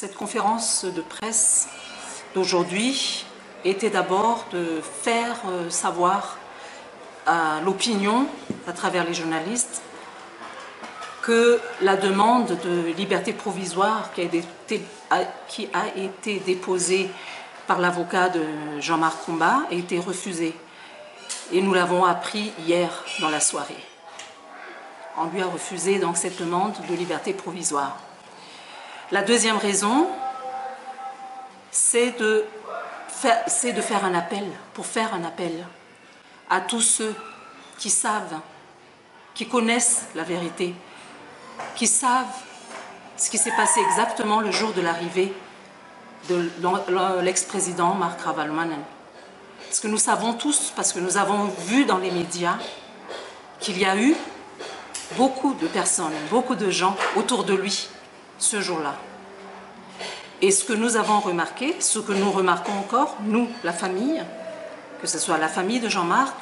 Cette conférence de presse d'aujourd'hui était d'abord de faire savoir à l'opinion, à travers les journalistes, que la demande de liberté provisoire qui a été déposée par l'avocat de Jean-Marc Combat a été refusée. Et nous l'avons appris hier dans la soirée. On lui a refusé donc cette demande de liberté provisoire. La deuxième raison, c'est de faire un appel, à tous ceux qui savent, qui connaissent la vérité, qui savent ce qui s'est passé exactement le jour de l'arrivée de l'ex-président Marc Ravalomanen. Parce que nous savons tous, parce que nous avons vu dans les médias qu'il y a eu beaucoup de personnes, beaucoup de gens autour de lui ce jour-là. Et ce que nous avons remarqué, ce que nous remarquons encore, nous, la famille, que ce soit la famille de Jean-Marc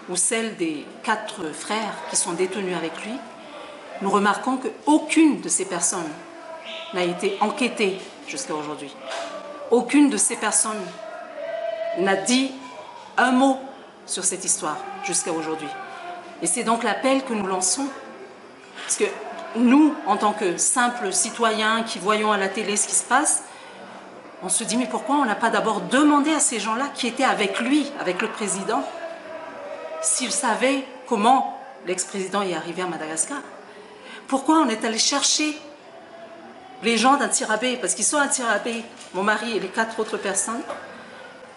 ou celle des 4 frères qui sont détenus avec lui, nous remarquons qu'aucune de ces personnes n'a été enquêtée jusqu'à aujourd'hui. Aucune de ces personnes n'a dit un mot sur cette histoire jusqu'à aujourd'hui. Et c'est donc l'appel que nous lançons. Parce que nous, en tant que simples citoyens qui voyons à la télé ce qui se passe, on se dit mais pourquoi on n'a pas d'abord demandé à ces gens-là qui étaient avec lui, avec le président, s'ils savaient comment l'ex-président est arrivé à Madagascar? Pourquoi on est allé chercher les gens d'Antsirabe? Parce qu'ils sont à Antsirabe, mon mari et les 4 autres personnes,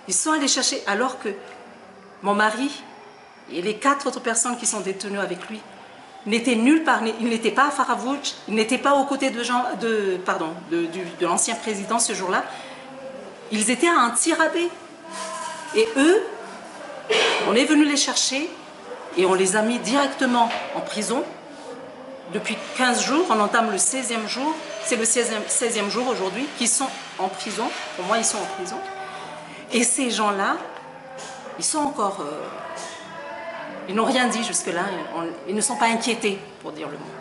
ils sont allés chercher alors que mon mari et les 4 autres personnes qui sont détenues avec lui n'étaient nulle part, ils n'étaient pas à Faravouch, ils n'étaient pas aux côtés de l'ancien président ce jour-là, ils étaient à Antsirabe. Et eux, on est venu les chercher et on les a mis directement en prison. Depuis 15 jours, on entame le 16e jour, c'est le 16e jour aujourd'hui, qu'ils sont en prison, pour moi ils sont en prison. Et ces gens-là, ils sont encore... ils n'ont rien dit jusque-là, ils ne sont pas inquiétés, pour dire le mot.